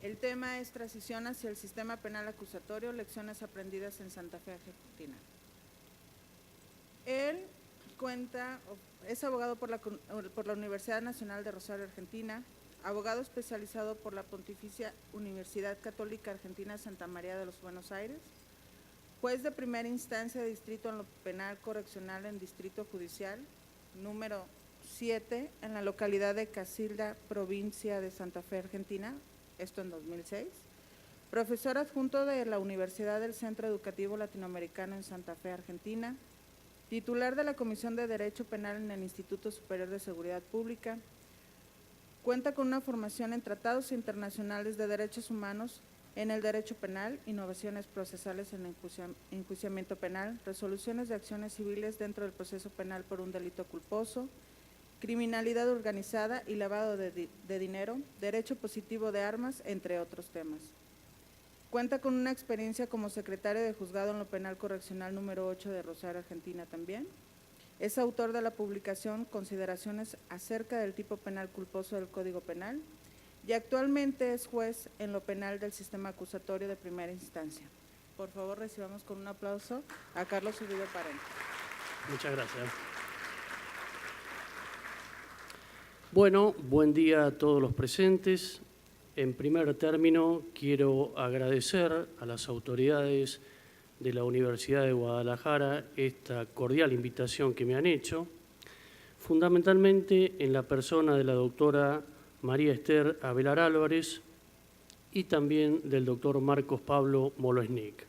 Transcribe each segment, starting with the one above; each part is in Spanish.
El tema es transición hacia el sistema penal acusatorio, lecciones aprendidas en Santa Fe, Argentina. Él es abogado por la Universidad Nacional de Rosario, Argentina, abogado especializado por la Pontificia Universidad Católica Argentina Santa María de los Buenos Aires, juez de primera instancia de distrito en lo penal correccional en Distrito Judicial número 7 en la localidad de Casilda, provincia de Santa Fe, Argentina, esto en 2006, profesor adjunto de la Universidad del Centro Educativo Latinoamericano en Santa Fe, Argentina, titular de la Comisión de Derecho Penal en el Instituto Superior de Seguridad Pública, cuenta con una formación en tratados internacionales de derechos humanos, en el derecho penal, innovaciones procesales en enjuiciamiento penal, resoluciones de acciones civiles dentro del proceso penal por un delito culposo, criminalidad organizada y lavado de dinero, derecho positivo de armas, entre otros temas. Cuenta con una experiencia como secretario de juzgado en lo penal correccional número 8 de Rosario, Argentina también. Es autor de la publicación Consideraciones acerca del tipo penal culposo del Código Penal y actualmente es juez en lo penal del sistema acusatorio de primera instancia. Por favor, recibamos con un aplauso a Carlos Uribe Parente. Muchas gracias. Bueno, buen día a todos los presentes. En primer término, quiero agradecer a las autoridades de la Universidad de Guadalajara esta cordial invitación que me han hecho, fundamentalmente en la persona de la doctora María Esther Avelar Álvarez y también del doctor Marcos Pablo Molosnik.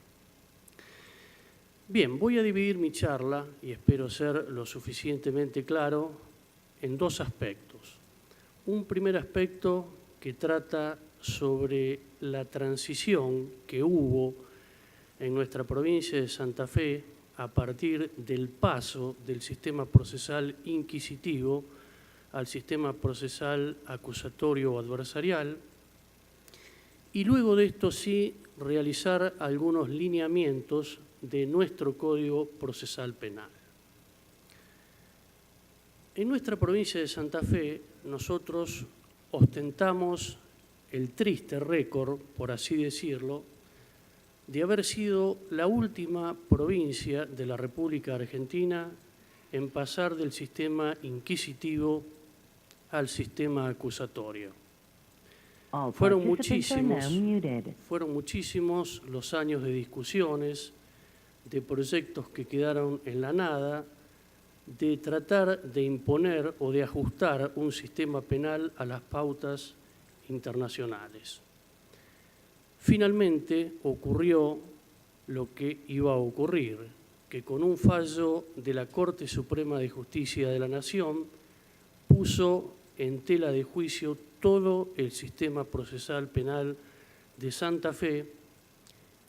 Bien, voy a dividir mi charla, y espero ser lo suficientemente claro, en dos aspectos. Un primer aspecto que trata sobre la transición que hubo en nuestra provincia de Santa Fe a partir del paso del sistema procesal inquisitivo al sistema procesal acusatorio o adversarial, y luego de esto sí realizar algunos lineamientos de nuestro Código Procesal Penal. En nuestra provincia de Santa Fe nosotros ostentamos el triste récord, por así decirlo, de haber sido la última provincia de la República Argentina en pasar del sistema inquisitivo al sistema acusatorio. Fueron muchísimos los años de discusiones, de proyectos que quedaron en la nada, de tratar de imponer o de ajustar un sistema penal a las pautas internacionales. Finalmente ocurrió lo que iba a ocurrir, que con un fallo de la Corte Suprema de Justicia de la Nación puso en tela de juicio todo el sistema procesal penal de Santa Fe,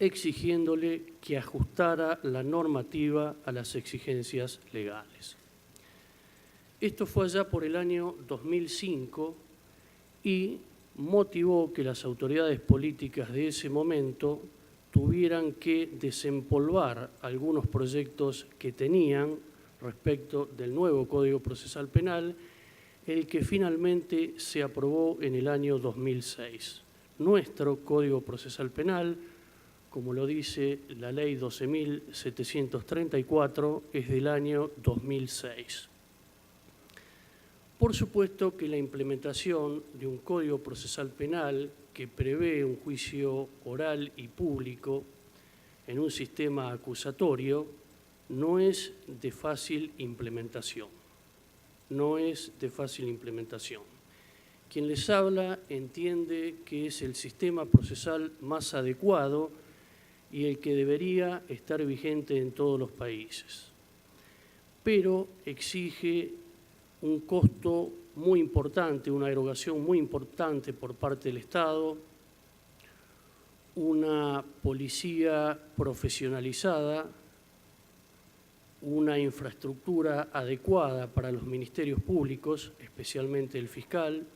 exigiéndole que ajustara la normativa a las exigencias legales. Esto fue allá por el año 2005 y motivó que las autoridades políticas de ese momento tuvieran que desempolvar algunos proyectos que tenían respecto del nuevo Código Procesal Penal, el que finalmente se aprobó en el año 2006. Nuestro Código Procesal Penal, como lo dice la Ley 12.734, es del año 2006. Por supuesto que la implementación de un Código Procesal Penal que prevé un juicio oral y público en un sistema acusatorio no es de fácil implementación. No es de fácil implementación. Quien les habla entiende que es el sistema procesal más adecuado y el que debería estar vigente en todos los países. Pero exige un costo muy importante, una erogación muy importante por parte del Estado, una policía profesionalizada, una infraestructura adecuada para los ministerios públicos, especialmente el fiscal,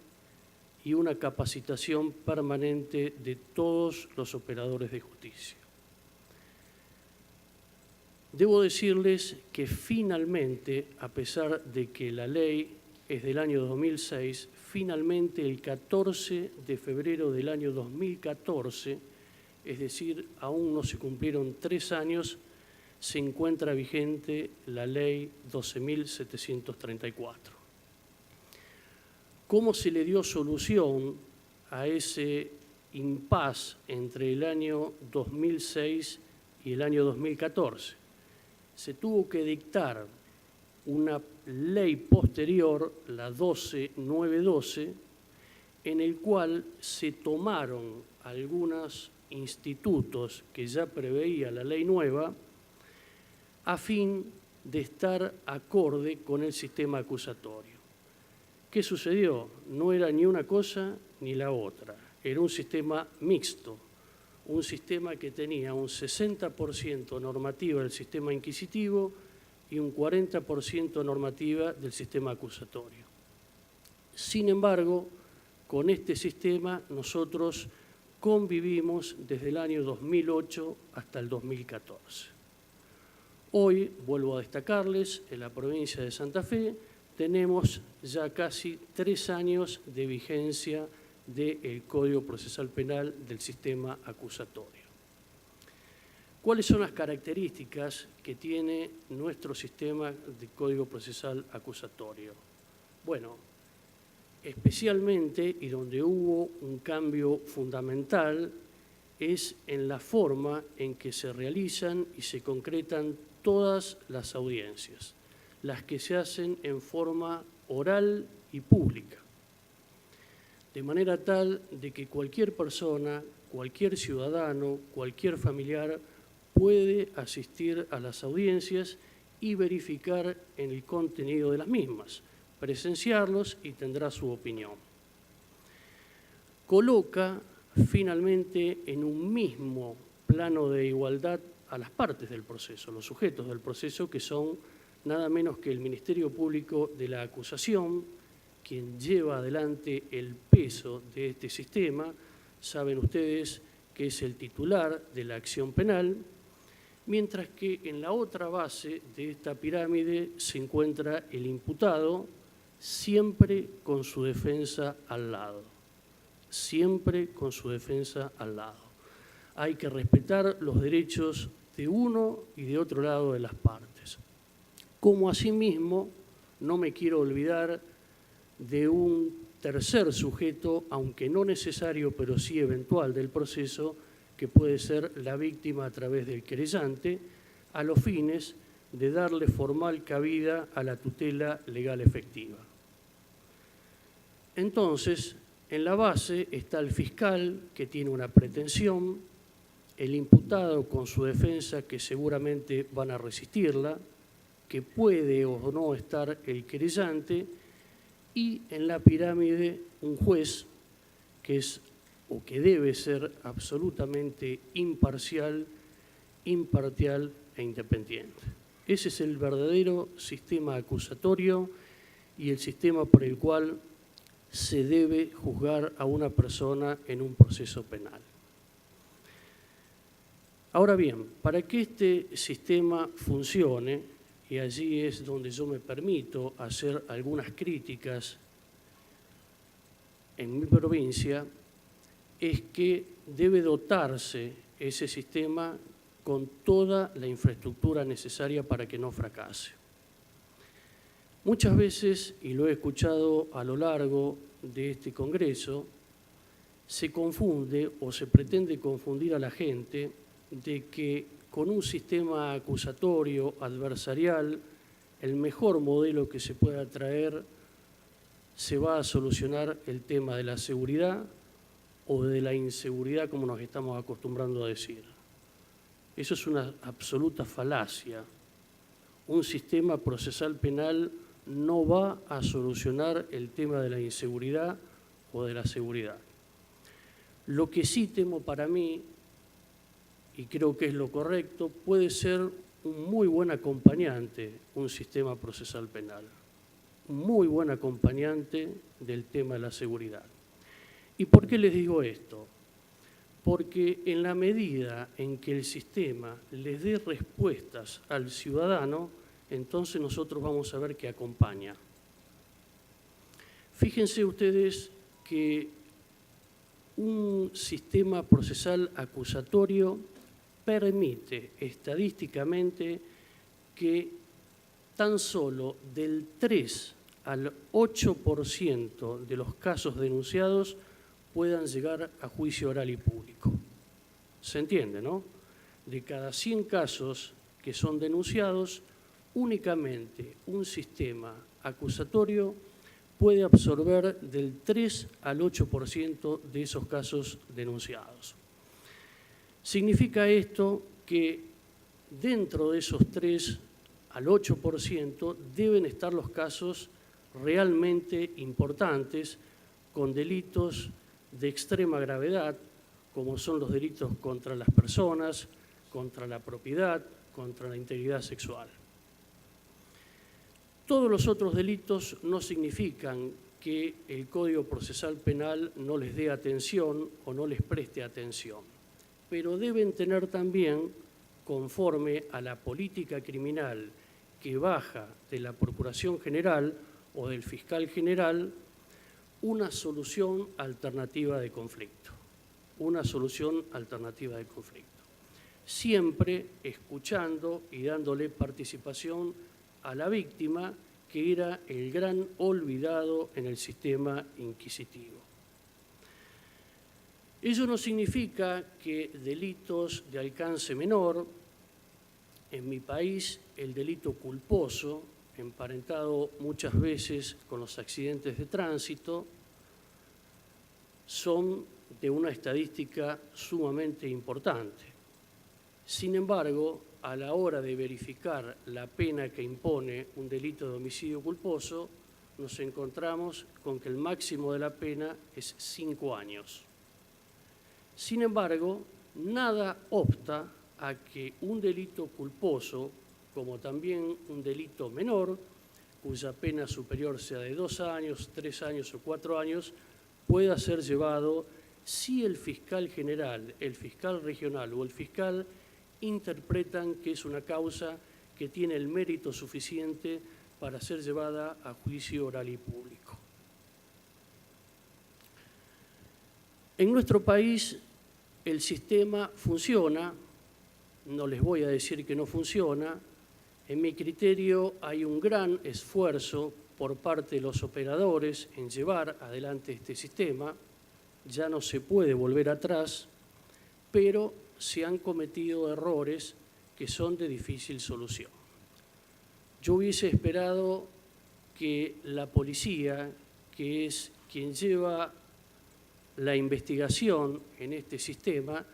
y una capacitación permanente de todos los operadores de justicia. Debo decirles que finalmente, a pesar de que la ley es del año 2006, finalmente el 14 de febrero del año 2014, es decir, aún no se cumplieron 3 años, se encuentra vigente la Ley 12.734. ¿Cómo se le dio solución a ese impasse entre el año 2006 y el año 2014? Se tuvo que dictar una ley posterior, la 12.912, en el cual se tomaron algunos institutos que ya preveía la ley nueva a fin de estar acorde con el sistema acusatorio. ¿Qué sucedió? No era ni una cosa ni la otra. Era un sistema mixto, un sistema que tenía un 60% normativa del sistema inquisitivo y un 40% normativa del sistema acusatorio. Sin embargo, con este sistema nosotros convivimos desde el año 2008 hasta el 2014. Hoy, vuelvo a destacarles, en la provincia de Santa Fe tenemos ya casi 3 años de vigencia del Código Procesal Penal del sistema acusatorio. ¿Cuáles son las características que tiene nuestro sistema de Código Procesal Acusatorio? Bueno, especialmente, y donde hubo un cambio fundamental, es en la forma en que se realizan y se concretan todas las audiencias, las que se hacen en forma oral y pública, de manera tal de que cualquier persona, cualquier ciudadano, cualquier familiar puede asistir a las audiencias y verificar en el contenido de las mismas, presenciarlos y tendrá su opinión. Coloca finalmente en un mismo plano de igualdad a las partes del proceso, los sujetos del proceso, que son nada menos que el Ministerio Público de la Acusación, quien lleva adelante el peso de este sistema. Saben ustedes que es el titular de la acción penal, mientras que en la otra base de esta pirámide se encuentra el imputado, siempre con su defensa al lado. Siempre con su defensa al lado. Hay que respetar los derechos de uno y de otro lado de las partes. Como asimismo, no me quiero olvidar de un tercer sujeto, aunque no necesario, pero sí eventual del proceso, que puede ser la víctima a través del querellante, a los fines de darle formal cabida a la tutela legal efectiva. Entonces, en la base está el fiscal, que tiene una pretensión, el imputado con su defensa, que seguramente van a resistirla, que puede o no estar el querellante, y en la pirámide un juez que es o que debe ser absolutamente imparcial, imparcial e independiente. Ese es el verdadero sistema acusatorio y el sistema por el cual se debe juzgar a una persona en un proceso penal. Ahora bien, para que este sistema funcione, y allí es donde yo me permito hacer algunas críticas en mi provincia, es que debe dotarse ese sistema con toda la infraestructura necesaria para que no fracase. Muchas veces, y lo he escuchado a lo largo de este Congreso, se confunde o se pretende confundir a la gente de que con un sistema acusatorio adversarial, el mejor modelo que se pueda traer, se va a solucionar el tema de la seguridad o de la inseguridad, como nos estamos acostumbrando a decir. Eso es una absoluta falacia. Un sistema procesal penal no va a solucionar el tema de la inseguridad o de la seguridad. Lo que sí temo para mí, y creo que es lo correcto, puede ser un muy buen acompañante, un sistema procesal penal, un muy buen acompañante del tema de la seguridad. ¿Y por qué les digo esto? Porque en la medida en que el sistema les dé respuestas al ciudadano, entonces nosotros vamos a ver que acompaña. Fíjense ustedes que un sistema procesal acusatorio permite estadísticamente que tan solo del 3 al 8% de los casos denunciados puedan llegar a juicio oral y público. ¿Se entiende, no? De cada 100 casos que son denunciados, únicamente un sistema acusatorio puede absorber del 3 al 8% de esos casos denunciados. Significa esto que dentro de esos 3 al 8% deben estar los casos realmente importantes con delitos de extrema gravedad, como son los delitos contra las personas, contra la propiedad, contra la integridad sexual. Todos los otros delitos no significan que el Código Procesal Penal no les dé atención o no les preste atención, pero deben tener también, conforme a la política criminal que baja de la Procuración General o del Fiscal General, una solución alternativa de conflicto. Una solución alternativa de conflicto. Siempre escuchando y dándole participación a la víctima, que era el gran olvidado en el sistema inquisitivo. Ello no significa que delitos de alcance menor, en mi país el delito culposo, emparentado muchas veces con los accidentes de tránsito, son de una estadística sumamente importante. Sin embargo, a la hora de verificar la pena que impone un delito de homicidio culposo, nos encontramos con que el máximo de la pena es 5 años. Sin embargo, nada obsta a que un delito culposo, como también un delito menor, cuya pena superior sea de 2 años, 3 años o 4 años, pueda ser llevado si el fiscal general, el fiscal regional o el fiscal interpretan que es una causa que tiene el mérito suficiente para ser llevada a juicio oral y público. En nuestro país el sistema funciona, no les voy a decir que no funciona. En mi criterio hay un gran esfuerzo por parte de los operadores en llevar adelante este sistema. Ya no se puede volver atrás, pero se han cometido errores que son de difícil solución. Yo hubiese esperado que la policía, que es quien lleva la investigación en este sistema,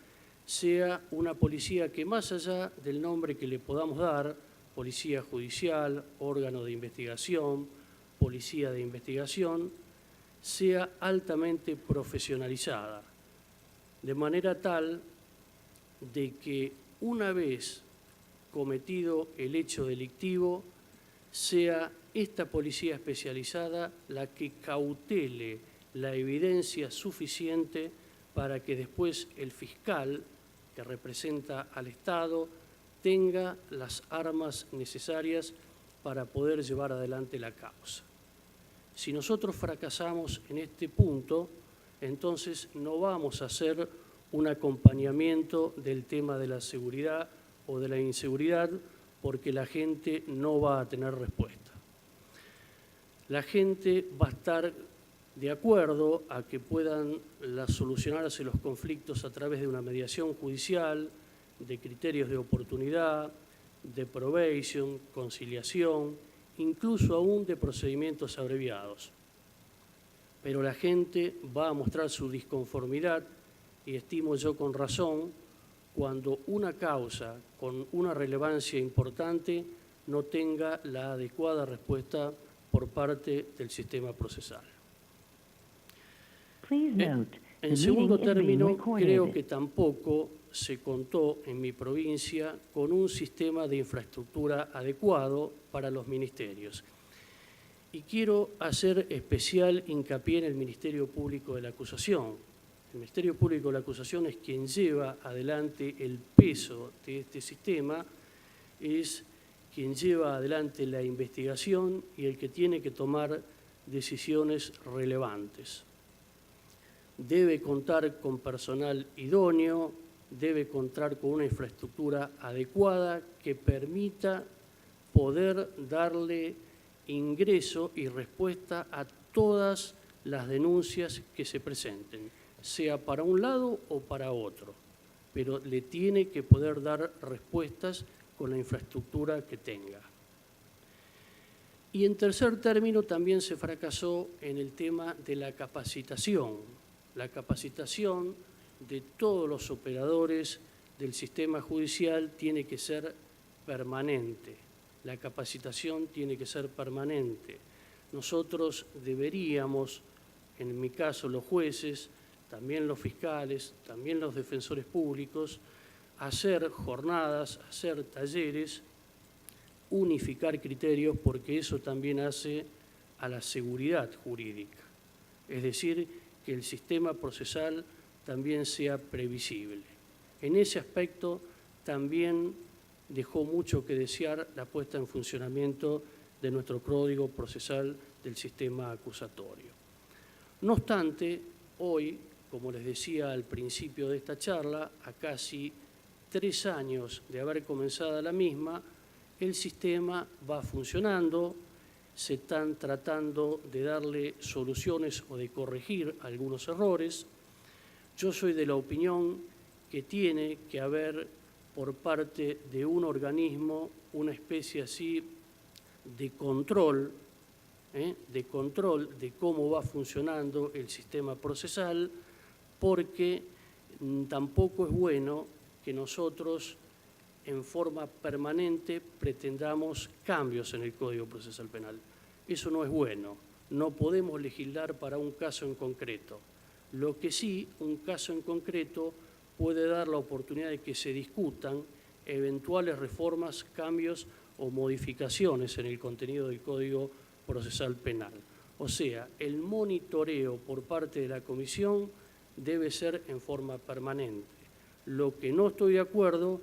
sea una policía que, más allá del nombre que le podamos dar, policía judicial, órgano de investigación, policía de investigación, sea altamente profesionalizada, de manera tal de que una vez cometido el hecho delictivo, sea esta policía especializada la que cautele la evidencia suficiente para que después el fiscal, que representa al Estado, tenga las armas necesarias para poder llevar adelante la causa. Si nosotros fracasamos en este punto, entonces no vamos a hacer un acompañamiento del tema de la seguridad o de la inseguridad, porque la gente no va a tener respuesta. La gente va a estar de acuerdo a que puedan solucionarse los conflictos a través de una mediación judicial, de criterios de oportunidad, de probation, conciliación, incluso aún de procedimientos abreviados. Pero la gente va a mostrar su disconformidad, y estimo yo con razón, cuando una causa con una relevancia importante no tenga la adecuada respuesta por parte del sistema procesal. En segundo término, creo que tampoco se contó en mi provincia con un sistema de infraestructura adecuado para los ministerios. Y quiero hacer especial hincapié en el Ministerio Público de la Acusación. El Ministerio Público de la Acusación es quien lleva adelante el peso de este sistema, es quien lleva adelante la investigación y el que tiene que tomar decisiones relevantes. Debe contar con personal idóneo, debe contar con una infraestructura adecuada que permita poder darle ingreso y respuesta a todas las denuncias que se presenten, sea para un lado o para otro, pero le tiene que poder dar respuestas con la infraestructura que tenga. Y en tercer término, también se fracasó en el tema de la capacitación de todos los operadores del sistema judicial tiene que ser permanente. La capacitación tiene que ser permanente. Nosotros deberíamos, en mi caso los jueces, también los fiscales, también los defensores públicos, hacer jornadas, hacer talleres, unificar criterios, porque eso también hace a la seguridad jurídica. Es decir, que el sistema procesal también sea previsible. En ese aspecto también dejó mucho que desear la puesta en funcionamiento de nuestro Código Procesal del sistema acusatorio. No obstante, hoy, como les decía al principio de esta charla, a casi 3 años de haber comenzado la misma, el sistema va funcionando, se están tratando de darle soluciones o de corregir algunos errores. Yo soy de la opinión que tiene que haber por parte de un organismo una especie así de control de cómo va funcionando el sistema procesal, porque tampoco es bueno que nosotros en forma permanente pretendamos cambios en el Código Procesal Penal. Eso no es bueno. No podemos legislar para un caso en concreto. Lo que sí, un caso en concreto puede dar la oportunidad de que se discutan eventuales reformas, cambios o modificaciones en el contenido del Código Procesal Penal. O sea, el monitoreo por parte de la Comisión debe ser en forma permanente. Lo que no estoy de acuerdo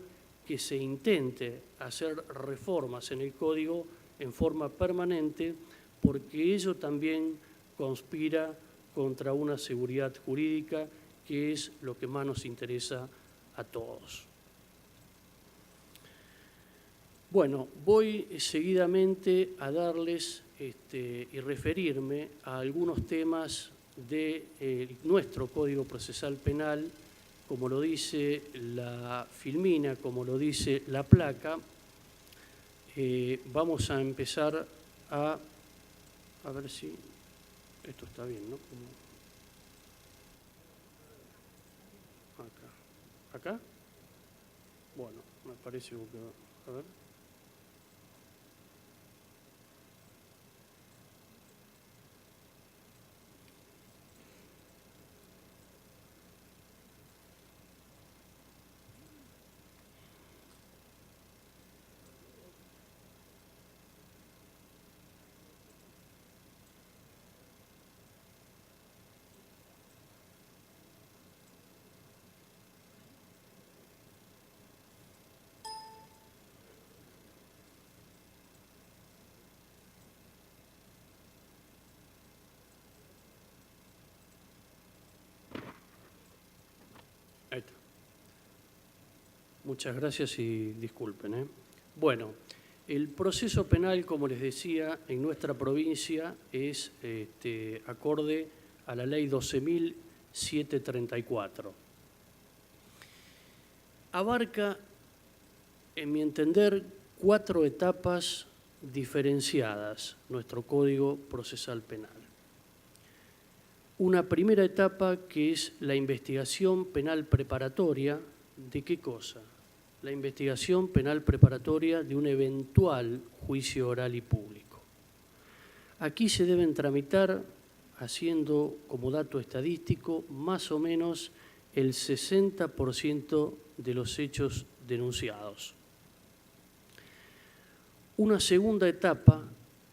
que se intente hacer reformas en el Código en forma permanente, porque ello también conspira contra una seguridad jurídica, que es lo que más nos interesa a todos. Bueno, voy seguidamente a darles y referirme a algunos temas de nuestro Código Procesal Penal, como lo dice la filmina, como lo dice la placa. Vamos a empezar a ver si esto está bien, ¿no? ¿Acá? Bueno, me parece que... A ver. Ahí está. Muchas gracias y disculpen. Bueno, el proceso penal, como les decía, en nuestra provincia es acorde a la ley 12.734. Abarca, en mi entender, 4 etapas diferenciadas nuestro Código Procesal Penal. Una primera etapa que es la investigación penal preparatoria. ¿De qué cosa? La investigación penal preparatoria de un eventual juicio oral y público. Aquí se deben tramitar, haciendo como dato estadístico, más o menos el 60% de los hechos denunciados. Una segunda etapa,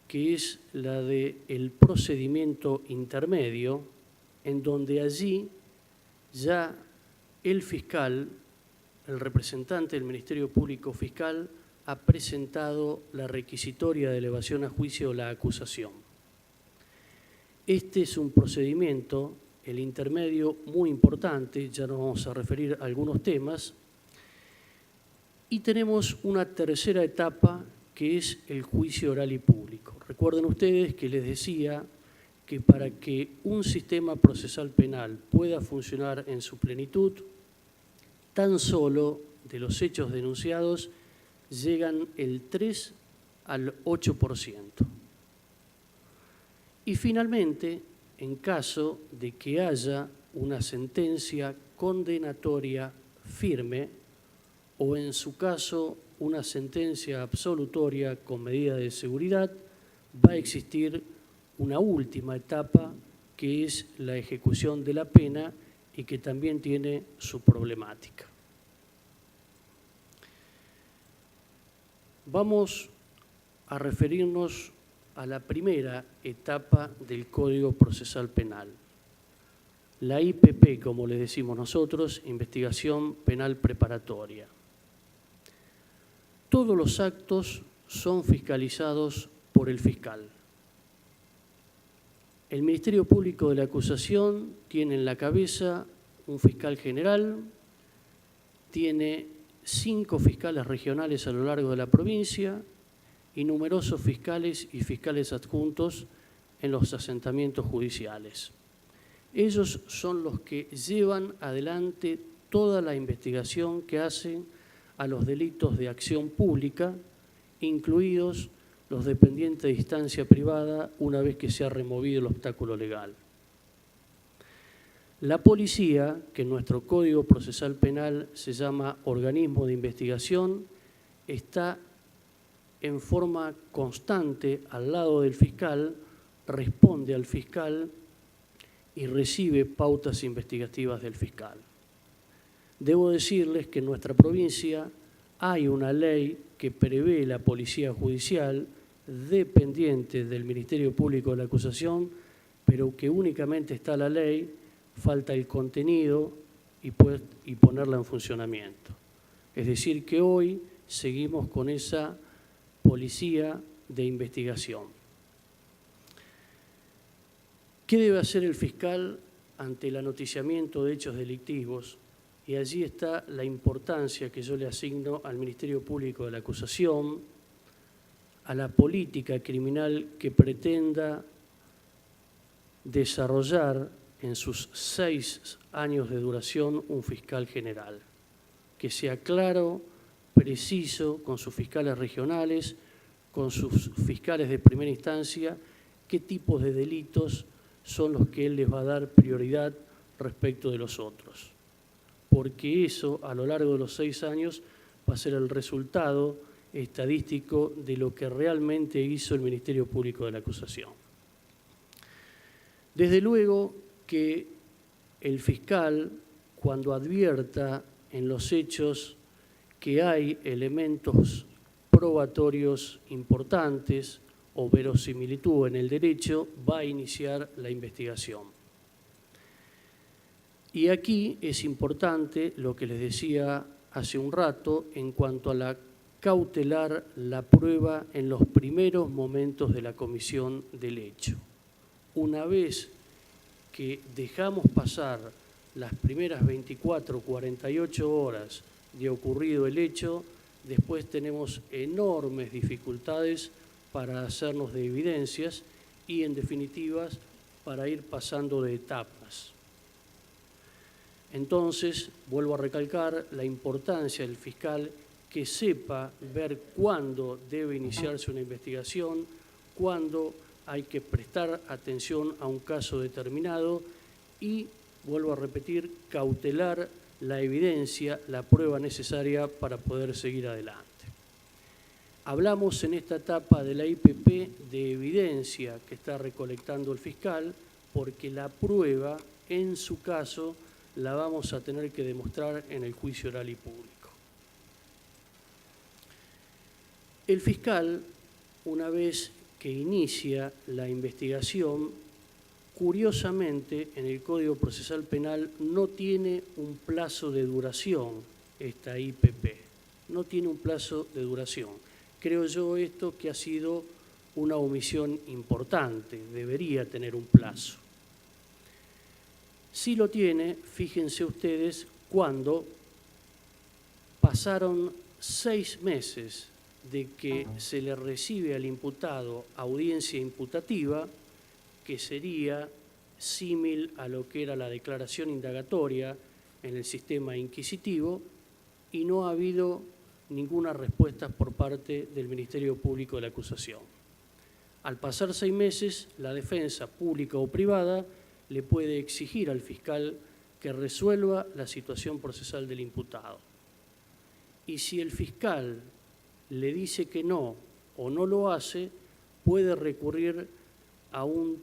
que es la del procedimiento intermedio, en donde allí ya el fiscal, el representante del Ministerio Público Fiscal, ha presentado la requisitoria de elevación a juicio o la acusación. Este es un procedimiento, el intermedio, muy importante, ya nos vamos a referir a algunos temas, y tenemos una tercera etapa que es el juicio oral y público. Recuerden ustedes que les decía que para que un sistema procesal penal pueda funcionar en su plenitud, tan solo de los hechos denunciados llegan el 3 al 8%. Y finalmente, en caso de que haya una sentencia condenatoria firme o en su caso una sentencia absolutoria con medida de seguridad, va a existir una última etapa que es la ejecución de la pena y que también tiene su problemática. Vamos a referirnos a la primera etapa del Código Procesal Penal, la IPP, como le decimos nosotros, Investigación Penal Preparatoria. Todos los actos son fiscalizados por el fiscal. El Ministerio Público de la Acusación tiene en la cabeza un fiscal general, tiene 5 fiscales regionales a lo largo de la provincia y numerosos fiscales y fiscales adjuntos en los asentamientos judiciales. Ellos son los que llevan adelante toda la investigación que hacen a los delitos de acción pública, incluidos los dependientes de instancia privada una vez que se ha removido el obstáculo legal. La policía, que en nuestro Código Procesal Penal se llama organismo de investigación, está en forma constante al lado del fiscal, responde al fiscal y recibe pautas investigativas del fiscal. Debo decirles que en nuestra provincia hay una ley que prevé la policía judicial dependiente del Ministerio Público de la Acusación, pero que únicamente está la ley, falta el contenido y ponerla en funcionamiento. Es decir, que hoy seguimos con esa policía de investigación. ¿Qué debe hacer el fiscal ante el anoticiamiento de hechos delictivos? Y allí está la importancia que yo le asigno al Ministerio Público de la Acusación, a la política criminal que pretenda desarrollar en sus 6 años de duración un fiscal general, que sea claro, preciso, con sus fiscales regionales, con sus fiscales de primera instancia, qué tipos de delitos son los que él les va a dar prioridad respecto de los otros. Porque eso, a lo largo de los 6 años, va a ser el resultado estadístico de lo que realmente hizo el Ministerio Público de la Acusación. Desde luego que el fiscal, cuando advierta en los hechos que hay elementos probatorios importantes o verosimilitud en el derecho, va a iniciar la investigación. Y aquí es importante lo que les decía hace un rato en cuanto a la cautelar la prueba en los primeros momentos de la comisión del hecho. Una vez que dejamos pasar las primeras 24 o 48 horas de ocurrido el hecho, después tenemos enormes dificultades para hacernos de evidencias y, en definitiva, para ir pasando de etapas. Entonces, vuelvo a recalcar la importancia del fiscal que sepa ver cuándo debe iniciarse una investigación, cuándo hay que prestar atención a un caso determinado y, vuelvo a repetir, cautelar la evidencia, la prueba necesaria para poder seguir adelante. Hablamos en esta etapa de la IPP de evidencia que está recolectando el fiscal, porque la prueba, en su caso, la vamos a tener que demostrar en el juicio oral y público. El fiscal, una vez que inicia la investigación, curiosamente, en el Código Procesal Penal no tiene un plazo de duración esta IPP, no tiene un plazo de duración. Creo yo esto que ha sido una omisión importante, debería tener un plazo. Si lo tiene, fíjense ustedes cuando pasaron 6 meses de que se le recibe al imputado audiencia imputativa, que sería símil a lo que era la declaración indagatoria en el sistema inquisitivo, y no ha habido ninguna respuesta por parte del Ministerio Público de la acusación. Al pasar 6 meses, la defensa pública o privada le puede exigir al fiscal que resuelva la situación procesal del imputado. Y si el fiscal le dice que no o no lo hace, puede recurrir a un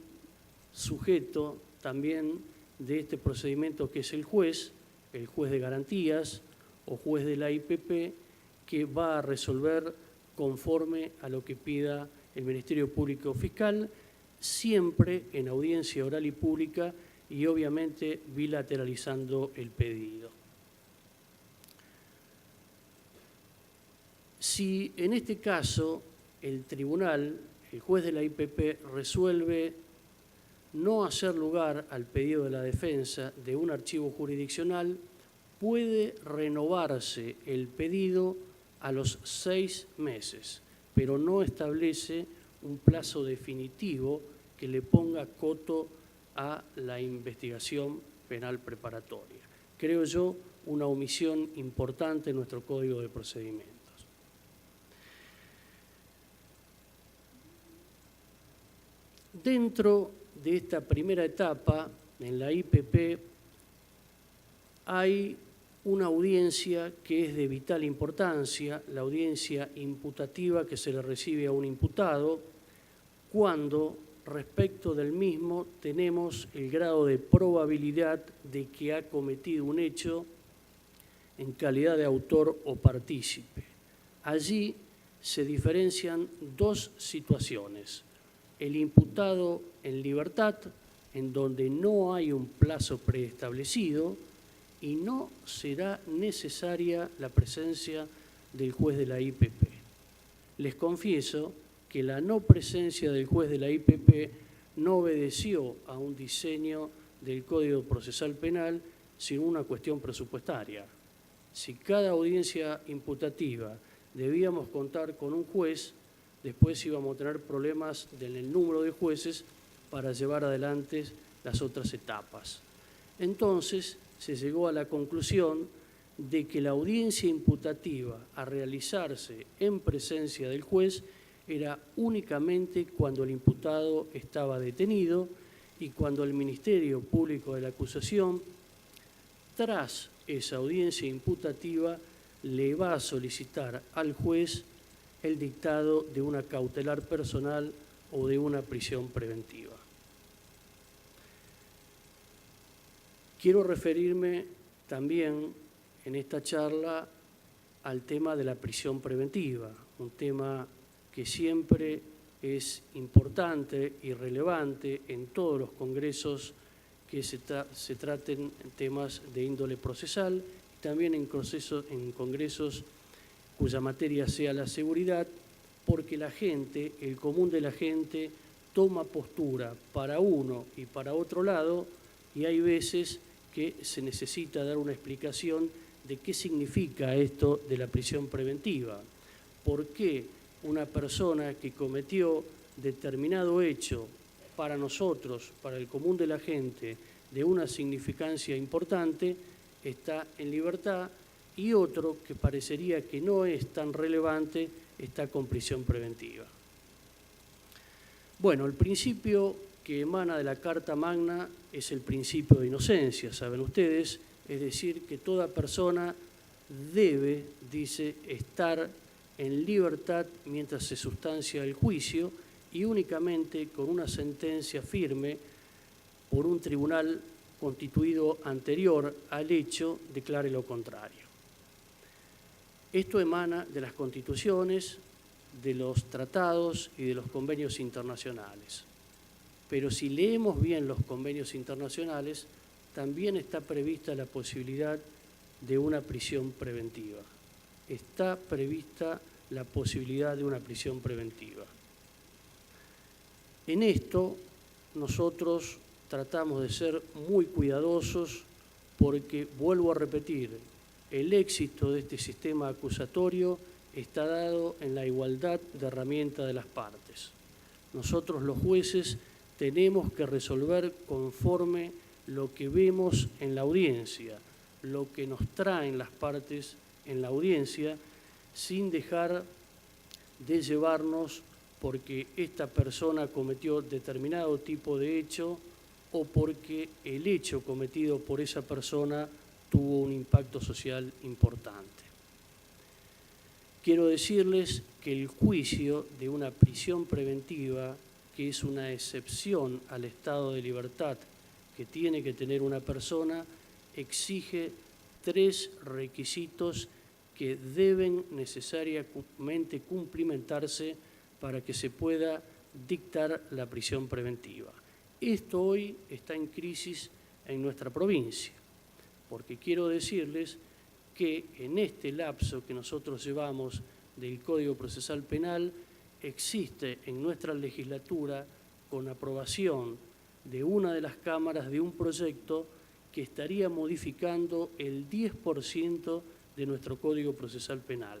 sujeto también de este procedimiento, que es el juez de garantías o juez de la IPP, que va a resolver conforme a lo que pida el Ministerio Público Fiscal, siempre en audiencia oral y pública y obviamente bilateralizando el pedido. Si en este caso el tribunal, el juez de la IPP, resuelve no hacer lugar al pedido de la defensa de un archivo jurisdiccional, puede renovarse el pedido a los 6 meses, pero no establece un plazo definitivo que le ponga coto a la investigación penal preparatoria. Creo yo una omisión importante en nuestro Código de Procedimientos. Dentro de esta primera etapa, en la IPP, hay una audiencia que es de vital importancia, la audiencia imputativa que se le recibe a un imputado, cuando respecto del mismo tenemos el grado de probabilidad de que ha cometido un hecho en calidad de autor o partícipe. Allí se diferencian 2 situaciones: el imputado en libertad, en donde no hay un plazo preestablecido y no será necesaria la presencia del juez de la IPP. Les confieso que la no presencia del juez de la IPP no obedeció a un diseño del Código Procesal Penal, sino una cuestión presupuestaria. Si cada audiencia imputativa debíamos contar con un juez, después íbamos a tener problemas en el número de jueces para llevar adelante las otras etapas. Entonces, se llegó a la conclusión de que la audiencia imputativa a realizarse en presencia del juez era únicamente cuando el imputado estaba detenido y cuando el Ministerio Público de la acusación, tras esa audiencia imputativa, le va a solicitar al juez el dictado de una cautelar personal o de una prisión preventiva. Quiero referirme también en esta charla al tema de la prisión preventiva, un tema que siempre es importante y relevante en todos los congresos que se traten temas de índole procesal, y también en congresos cuya materia sea la seguridad, porque la gente, el común de la gente, toma postura para uno y para otro lado, y hay veces que se necesita dar una explicación de qué significa esto de la prisión preventiva. ¿Por qué una persona que cometió determinado hecho para nosotros, para el común de la gente, de una significancia importante, está en libertad, y otro que parecería que no es tan relevante está con prisión preventiva? Bueno, el principio que emana de la Carta Magna es el principio de inocencia, saben ustedes, es decir, que toda persona debe, dice, estar en libertad mientras se sustancia el juicio, y únicamente con una sentencia firme por un tribunal constituido anterior al hecho declare lo contrario. Esto emana de las constituciones, de los tratados y de los convenios internacionales. Pero si leemos bien los convenios internacionales, también está prevista la posibilidad de una prisión preventiva. Está prevista la posibilidad de una prisión preventiva. En esto nosotros tratamos de ser muy cuidadosos porque, vuelvo a repetir, el éxito de este sistema acusatorio está dado en la igualdad de herramientas de las partes. Nosotros los jueces tenemos que resolver conforme lo que vemos en la audiencia, lo que nos traen las partes en la audiencia, sin dejar de llevarnos porque esta persona cometió determinado tipo de hecho o porque el hecho cometido por esa persona tuvo un impacto social importante. Quiero decirles que el juicio de una prisión preventiva, que es una excepción al estado de libertad que tiene que tener una persona, exige 3 requisitos que deben necesariamente cumplimentarse para que se pueda dictar la prisión preventiva. Esto hoy está en crisis en nuestra provincia, porque quiero decirles que en este lapso que nosotros llevamos del Código Procesal Penal existe en nuestra legislatura, con aprobación de una de las cámaras, de un proyecto que estaría modificando el 10% de nuestro Código Procesal Penal.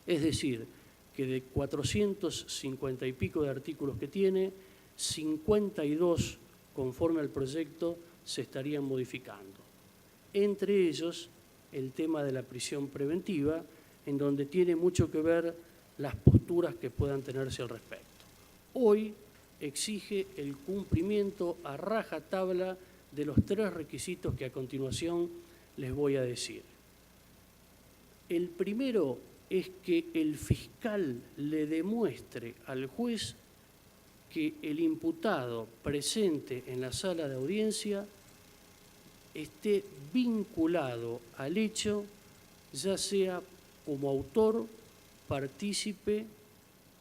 Es decir, que de 450 y pico de artículos que tiene, 52, conforme al proyecto, se estarían modificando. Entre ellos, el tema de la prisión preventiva, en donde tiene mucho que ver las posturas que puedan tenerse al respecto. Hoy exige el cumplimiento a rajatabla de los 3 requisitos que a continuación les voy a decir. El primero es que el fiscal le demuestre al juez que el imputado presente en la sala de audiencia esté vinculado al hecho, ya sea como autor, partícipe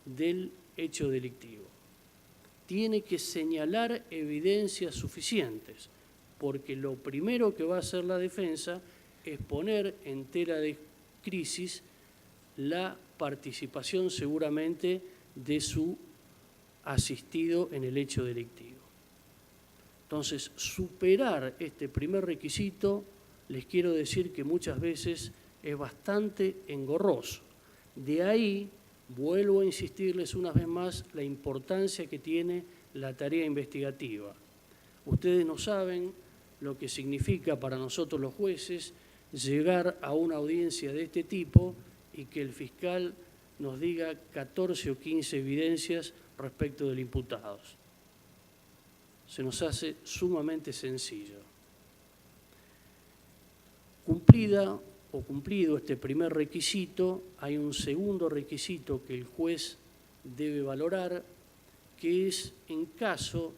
del hecho delictivo. Tiene que señalar evidencias suficientes, porque lo primero que va a hacer la defensa es poner en tela de crisis la participación seguramente de su asistido en el hecho delictivo. Entonces, superar este primer requisito, les quiero decir que muchas veces es bastante engorroso. De ahí, vuelvo a insistirles una vez más, la importancia que tiene la tarea investigativa. Ustedes no saben lo que significa para nosotros los jueces llegar a una audiencia de este tipo y que el fiscal nos diga 14 o 15 evidencias respecto del imputado. Se nos hace sumamente sencillo. Cumplido este primer requisito, hay un segundo requisito que el juez debe valorar, que es en caso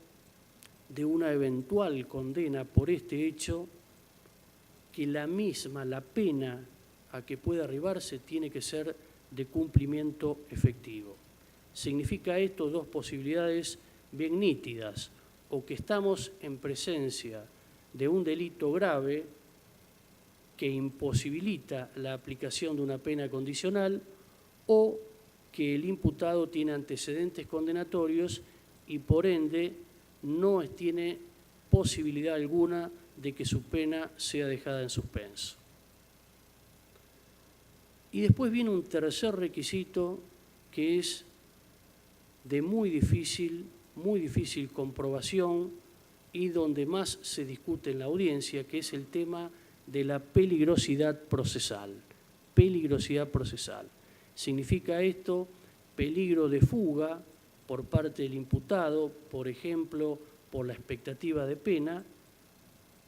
de una eventual condena por este hecho, que la pena a que pueda arribarse tiene que ser de cumplimiento efectivo. Significa esto 2 posibilidades bien nítidas: o que estamos en presencia de un delito grave que imposibilita la aplicación de una pena condicional, o que el imputado tiene antecedentes condenatorios y por ende no tiene posibilidad alguna de que su pena sea dejada en suspenso. Y después viene un tercer requisito que es de muy difícil comprobación y donde más se discute en la audiencia, que es el tema de la peligrosidad procesal. Peligrosidad procesal. Significa esto peligro de fuga por parte del imputado, por ejemplo, por la expectativa de pena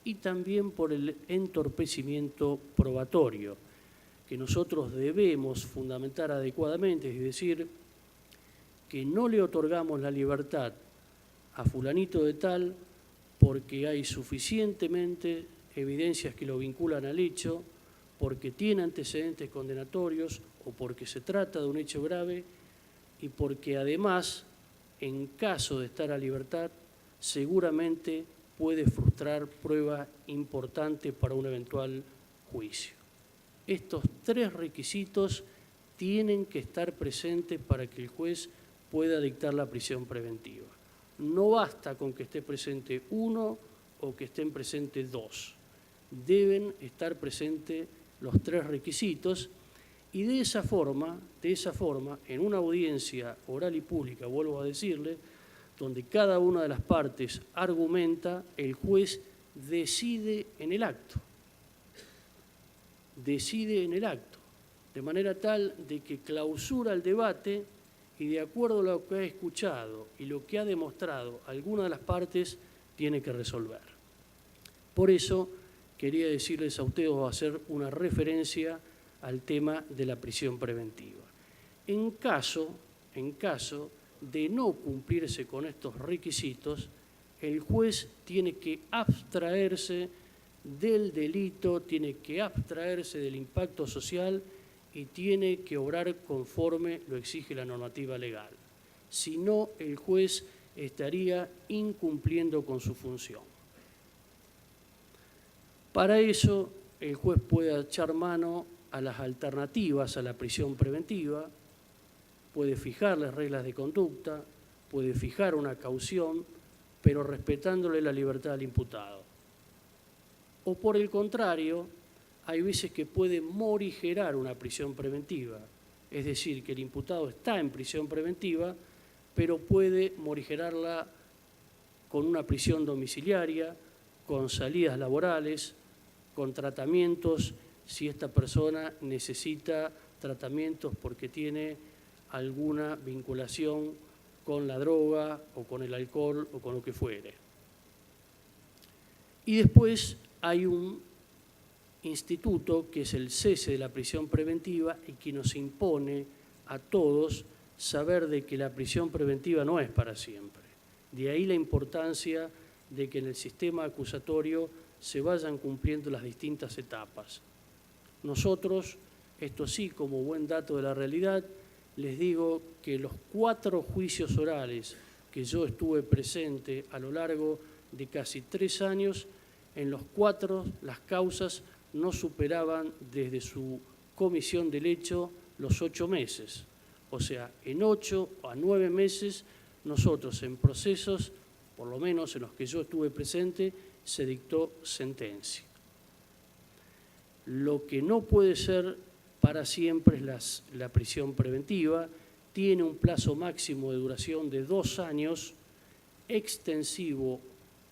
y también por el entorpecimiento probatorio, que nosotros debemos fundamentar adecuadamente, es decir, que no le otorgamos la libertad a fulanito de tal porque hay suficientemente evidencias que lo vinculan al hecho, porque tiene antecedentes condenatorios o porque se trata de un hecho grave y porque además, en caso de estar a libertad, seguramente puede frustrar prueba importante para un eventual juicio. Estos 3 requisitos tienen que estar presentes para que el juez pueda dictar la prisión preventiva. No basta con que esté presente uno o que estén presentes dos. Deben estar presentes los tres requisitos y de esa forma, en una audiencia oral y pública, vuelvo a decirle, donde cada una de las partes argumenta, el juez decide en el acto. Decide en el acto, de manera tal de que clausura el debate y de acuerdo a lo que ha escuchado y lo que ha demostrado alguna de las partes, tiene que resolver. Por eso quería decirles a ustedes o hacer una referencia al tema de la prisión preventiva. En caso de no cumplirse con estos requisitos, el juez tiene que abstraerse del delito, tiene que abstraerse del impacto social y tiene que obrar conforme lo exige la normativa legal. Si no, el juez estaría incumpliendo con su función. Para eso, el juez puede echar mano a las alternativas a la prisión preventiva, puede fijar las reglas de conducta, puede fijar una caución, pero respetándole la libertad al imputado. O por el contrario, hay veces que puede morigerar una prisión preventiva, es decir, que el imputado está en prisión preventiva, pero puede morigerarla con una prisión domiciliaria, con salidas laborales, con tratamientos, si esta persona necesita tratamientos porque tiene alguna vinculación con la droga o con el alcohol o con lo que fuere. Y después hay un instituto que es el cese de la prisión preventiva y que nos impone a todos saber de que la prisión preventiva no es para siempre. De ahí la importancia de que en el sistema acusatorio se vayan cumpliendo las distintas etapas. Nosotros, esto sí, como buen dato de la realidad, les digo que los 4 juicios orales que yo estuve presente a lo largo de casi 3 años, en los 4 las causas no superaban desde su comisión del hecho los 8 meses. O sea, en 8 a 9 meses nosotros en procesos, por lo menos en los que yo estuve presente, se dictó sentencia. Lo que no puede ser para siempre es la prisión preventiva, tiene un plazo máximo de duración de 2 años, extensivo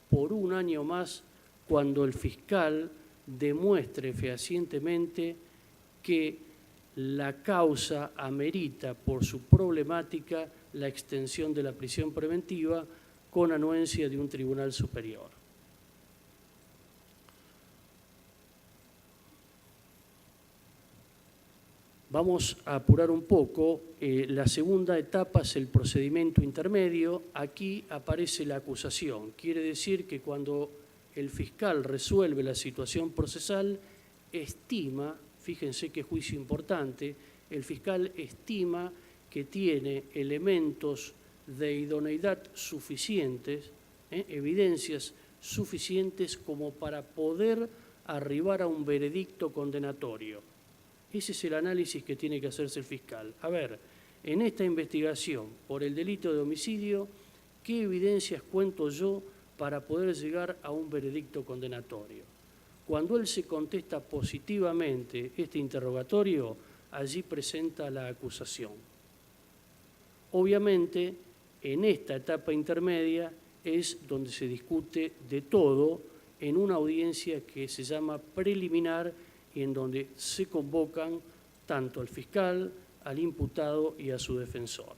por 1 año más cuando el fiscal demuestre fehacientemente que la causa amerita por su problemática la extensión de la prisión preventiva con anuencia de un tribunal superior. Vamos a apurar un poco. La segunda etapa es el procedimiento intermedio. Aquí aparece la acusación. Quiere decir que cuando el fiscal resuelve la situación procesal, estima, fíjense qué juicio importante, el fiscal estima que tiene elementos de idoneidad suficientes, evidencias suficientes como para poder arribar a un veredicto condenatorio. Ese es el análisis que tiene que hacerse el fiscal. A ver, en esta investigación por el delito de homicidio, ¿qué evidencias cuento yo para poder llegar a un veredicto condenatorio? Cuando él se contesta positivamente este interrogatorio, allí presenta la acusación. Obviamente, en esta etapa intermedia es donde se discute de todo en una audiencia que se llama preliminar y en donde se convocan tanto al fiscal, al imputado y a su defensor.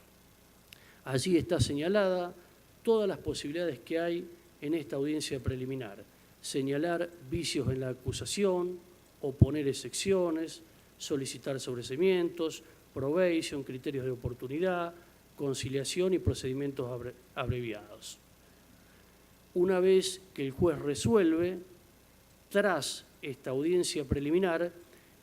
Allí está señalada todas las posibilidades que hay en esta audiencia preliminar. Señalar vicios en la acusación, oponer excepciones, solicitar sobreseimientos, probation, criterios de oportunidad, conciliación y procedimientos abreviados. Una vez que el juez resuelve, tras esta audiencia preliminar,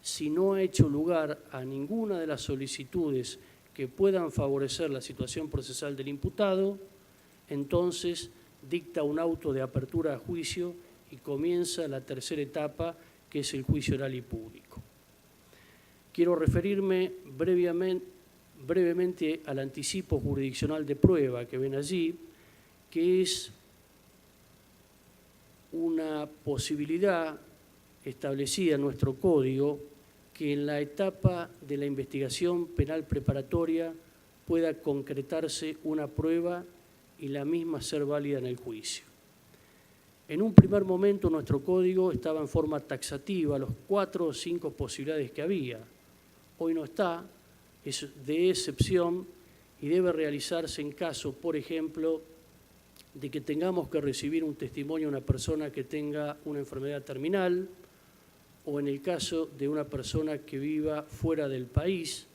si no ha hecho lugar a ninguna de las solicitudes que puedan favorecer la situación procesal del imputado, entonces dicta un auto de apertura a juicio y comienza la tercera etapa, que es el juicio oral y público. Quiero referirme brevemente al anticipo jurisdiccional de prueba que ven allí, que es una posibilidad establecida en nuestro código que en la etapa de la investigación penal preparatoria pueda concretarse una prueba y la misma ser válida en el juicio. En un primer momento nuestro código estaba en forma taxativa, los 4 o 5 posibilidades que había. Hoy no está, es de excepción y debe realizarse en caso, por ejemplo, de que tengamos que recibir un testimonio de una persona que tenga una enfermedad terminal o en el caso de una persona que viva fuera del país.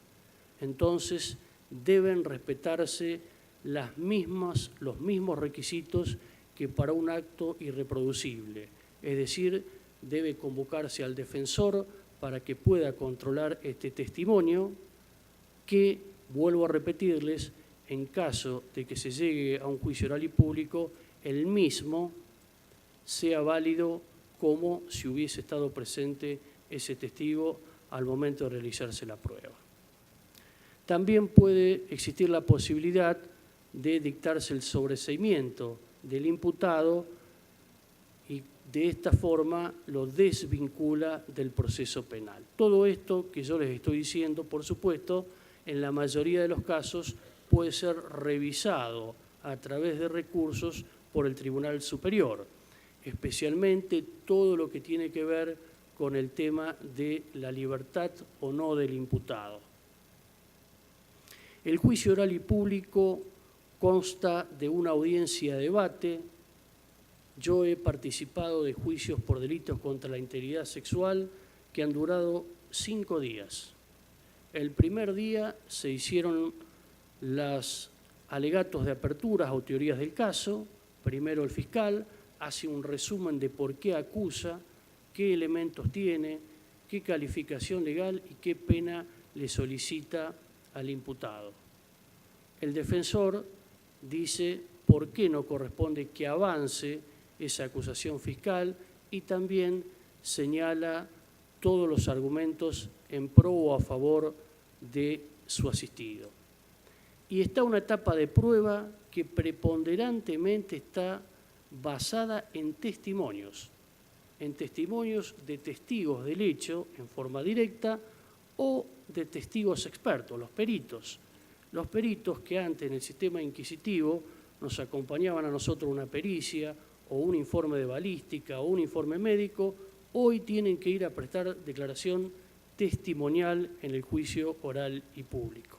Entonces deben respetarse los mismos requisitos que para un acto irreproducible, es decir, debe convocarse al defensor para que pueda controlar este testimonio que, vuelvo a repetirles, en caso de que se llegue a un juicio oral y público, el mismo sea válido como si hubiese estado presente ese testigo al momento de realizarse la prueba. También puede existir la posibilidad de dictarse el sobreseimiento del imputado y de esta forma lo desvincula del proceso penal. Todo esto que yo les estoy diciendo, por supuesto, en la mayoría de los casos puede ser revisado a través de recursos por el Tribunal Superior, especialmente todo lo que tiene que ver con el tema de la libertad o no del imputado. El juicio oral y público consta de una audiencia de debate. Yo he participado de juicios por delitos contra la integridad sexual que han durado 5 días. El primer día se hicieron los alegatos de aperturas o teorías del caso. Primero el fiscal hace un resumen de por qué acusa, qué elementos tiene, qué calificación legal y qué pena le solicita al imputado. El defensor dice por qué no corresponde que avance esa acusación fiscal y también señala todos los argumentos en pro o a favor de su asistido. Y está una etapa de prueba que preponderantemente está basada en testimonios de testigos del hecho en forma directa o de testigos expertos, los peritos. Los peritos que antes en el sistema inquisitivo nos acompañaban a nosotros una pericia o un informe de balística o un informe médico, hoy tienen que ir a prestar declaración testimonial en el juicio oral y público.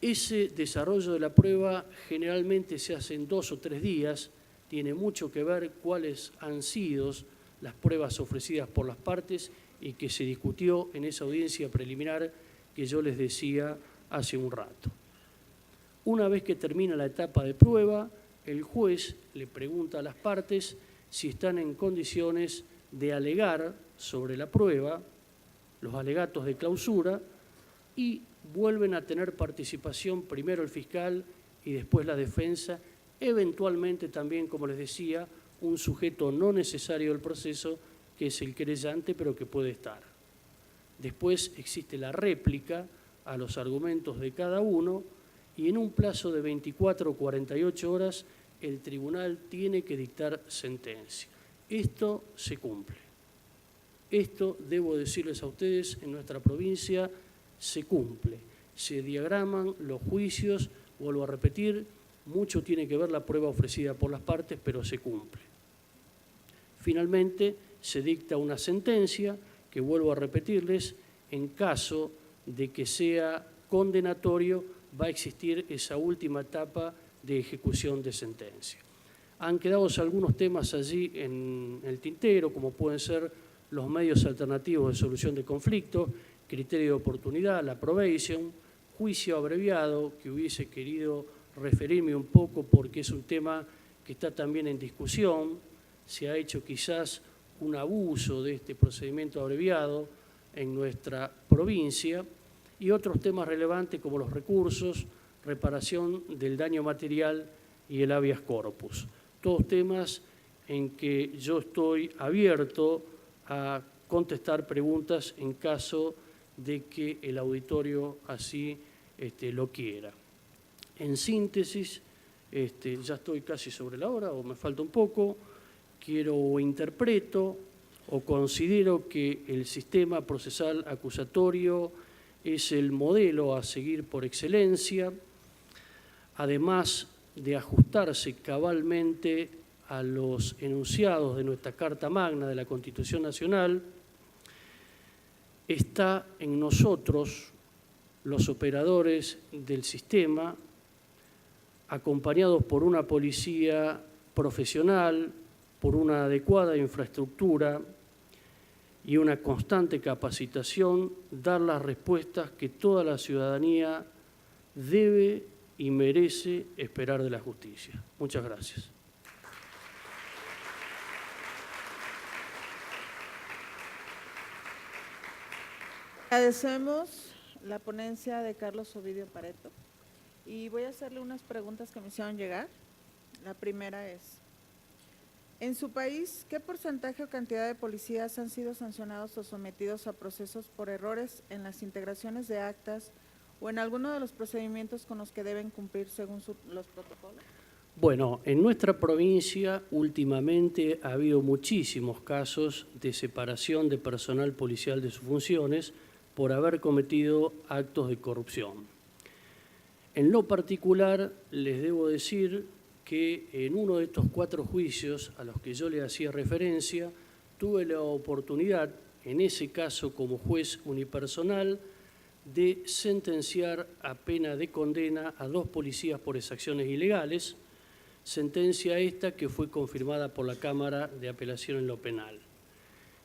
Ese desarrollo de la prueba generalmente se hace en 2 o 3 días, tiene mucho que ver cuáles han sido las pruebas ofrecidas por las partes y que se discutió en esa audiencia preliminar que yo les decía hace un rato. Una vez que termina la etapa de prueba, el juez le pregunta a las partes si están en condiciones de alegar sobre la prueba, los alegatos de clausura, y vuelven a tener participación primero el fiscal y después la defensa, eventualmente también, como les decía, un sujeto no necesario del proceso, que es el querellante, pero que puede estar. Después existe la réplica a los argumentos de cada uno y en un plazo de 24 o 48 horas el tribunal tiene que dictar sentencia. Esto se cumple. Esto, debo decirles a ustedes, en nuestra provincia se cumple. Se diagraman los juicios, vuelvo a repetir, mucho tiene que ver la prueba ofrecida por las partes, pero se cumple. Finalmente, se dicta una sentencia que, vuelvo a repetirles, en caso de que sea condenatorio, va a existir esa última etapa de ejecución de sentencia. Han quedado algunos temas allí en el tintero, como pueden ser los medios alternativos de solución de conflictos, criterio de oportunidad, la probation, juicio abreviado, que hubiese querido referirme un poco porque es un tema que está también en discusión. Se ha hecho quizás un abuso de este procedimiento abreviado en nuestra provincia y otros temas relevantes como los recursos, reparación del daño material y el habeas corpus. Todos temas en que yo estoy abierto a contestar preguntas en caso de que el auditorio así lo quiera. En síntesis, ya estoy casi sobre la hora o me falta un poco, interpreto o considero que el sistema procesal acusatorio es el modelo a seguir por excelencia, además de ajustarse cabalmente a los enunciados de nuestra Carta Magna de la Constitución Nacional. Está en nosotros, los operadores del sistema, acompañados por una policía profesional, por una adecuada infraestructura y una constante capacitación, dar las respuestas que toda la ciudadanía debe y merece esperar de la justicia. Muchas gracias. Agradecemos la ponencia de Carlos Ovidio Pareto y voy a hacerle unas preguntas que me hicieron llegar. La primera es, en su país, ¿qué porcentaje o cantidad de policías han sido sancionados o sometidos a procesos por errores en las integraciones de actas o en alguno de los procedimientos con los que deben cumplir según los protocolos? Bueno, en nuestra provincia últimamente ha habido muchísimos casos de separación de personal policial de sus funciones por haber cometido actos de corrupción. En lo particular, les debo decir que en uno de estos 4 juicios a los que yo le hacía referencia, tuve la oportunidad, en ese caso como juez unipersonal, de sentenciar a pena de condena a 2 policías por exacciones ilegales, sentencia esta que fue confirmada por la Cámara de Apelación en lo Penal.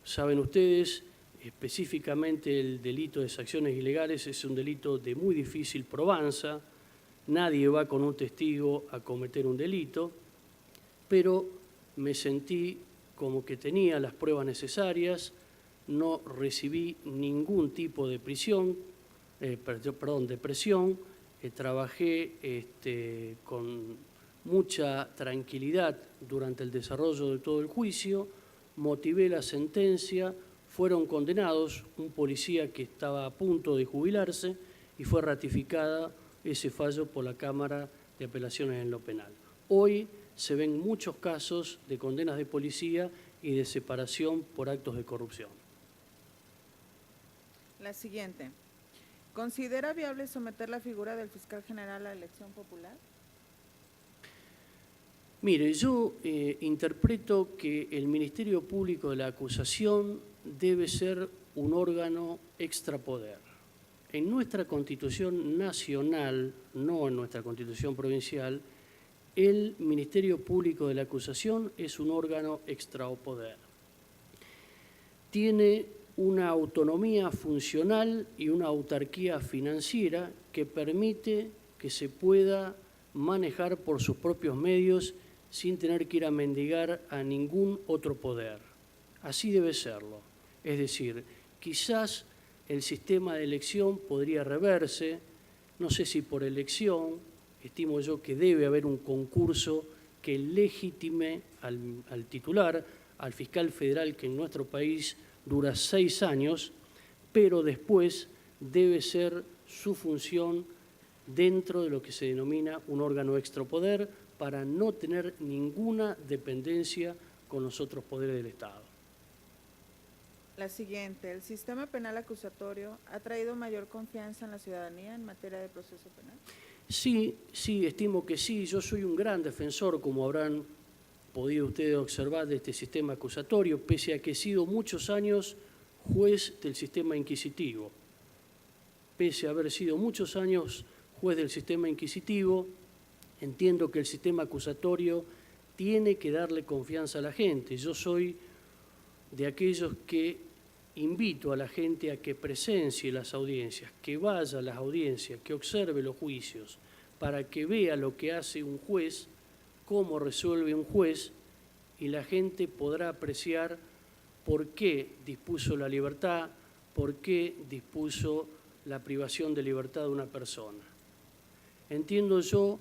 Saben ustedes, específicamente el delito de exacciones ilegales es un delito de muy difícil probanza. Nadie va con un testigo a cometer un delito, pero me sentí como que tenía las pruebas necesarias, no recibí ningún tipo de presión, trabajé con mucha tranquilidad durante el desarrollo de todo el juicio, motivé la sentencia, fueron condenados un policía que estaba a punto de jubilarse y fue ratificada ese fallo por la Cámara de Apelaciones en lo Penal. Hoy se ven muchos casos de condenas de policía y de separación por actos de corrupción. La siguiente. ¿Considera viable someter la figura del fiscal general a elección popular? Mire, yo interpreto que el Ministerio Público de la Acusación debe ser un órgano extrapoder. En nuestra Constitución Nacional, no en nuestra Constitución Provincial, el Ministerio Público de la Acusación es un órgano extrapoder. Tiene una autonomía funcional y una autarquía financiera que permite que se pueda manejar por sus propios medios sin tener que ir a mendigar a ningún otro poder. Así debe serlo. Es decir, quizás el sistema de elección podría reverse, no sé si por elección, estimo yo que debe haber un concurso que legitime al titular, al fiscal federal, que en nuestro país dura 6 años, pero después debe ser su función dentro de lo que se denomina un órgano extrapoder para no tener ninguna dependencia con los otros poderes del Estado. La siguiente, ¿el sistema penal acusatorio ha traído mayor confianza en la ciudadanía en materia de proceso penal? Sí, estimo que sí. Yo soy un gran defensor, como habrán podido ustedes observar, de este sistema acusatorio, pese a que he sido muchos años juez del sistema inquisitivo. Pese a haber sido muchos años juez del sistema inquisitivo, entiendo que el sistema acusatorio tiene que darle confianza a la gente. Yo soy de aquellos que invito a la gente a que presencie las audiencias, que vaya a las audiencias, que observe los juicios, para que vea lo que hace un juez, cómo resuelve un juez, y la gente podrá apreciar por qué dispuso la libertad, por qué dispuso la privación de libertad de una persona. Entiendo yo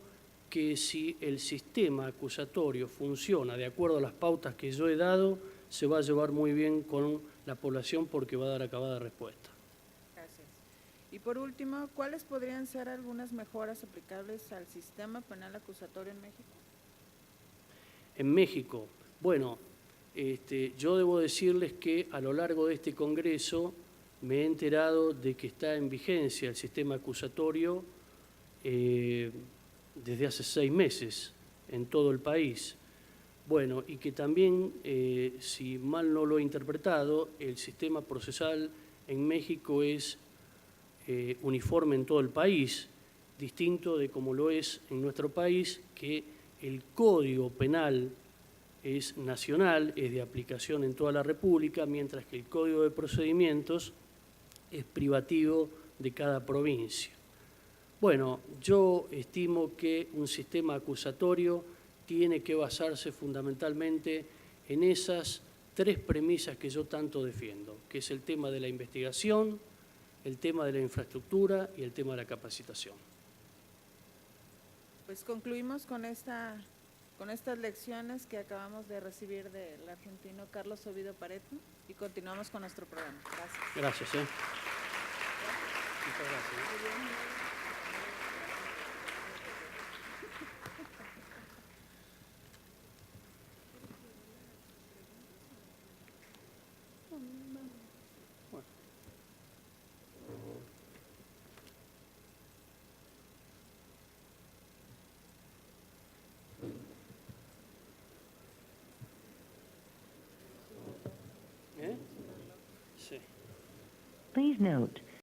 que si el sistema acusatorio funciona de acuerdo a las pautas que yo he dado, se va a llevar muy bien con la población porque va a dar acabada respuesta. Gracias. Y por último, ¿cuáles podrían ser algunas mejoras aplicables al sistema penal acusatorio en México? En México, bueno, yo debo decirles que a lo largo de este Congreso me he enterado de que está en vigencia el sistema acusatorio desde hace 6 meses en todo el país. Bueno, y que también, si mal no lo he interpretado, el sistema procesal en México es uniforme en todo el país, distinto de como lo es en nuestro país, que el Código Penal es nacional, es de aplicación en toda la República, mientras que el Código de Procedimientos es privativo de cada provincia. Bueno, yo estimo que un sistema acusatorio tiene que basarse fundamentalmente en esas 3 premisas que yo tanto defiendo, que es el tema de la investigación, el tema de la infraestructura y el tema de la capacitación. Pues concluimos con estas lecciones que acabamos de recibir del argentino Carlos Ovidio Pareto y continuamos con nuestro programa. Gracias. Gracias. Muchas gracias. Sí. Please note,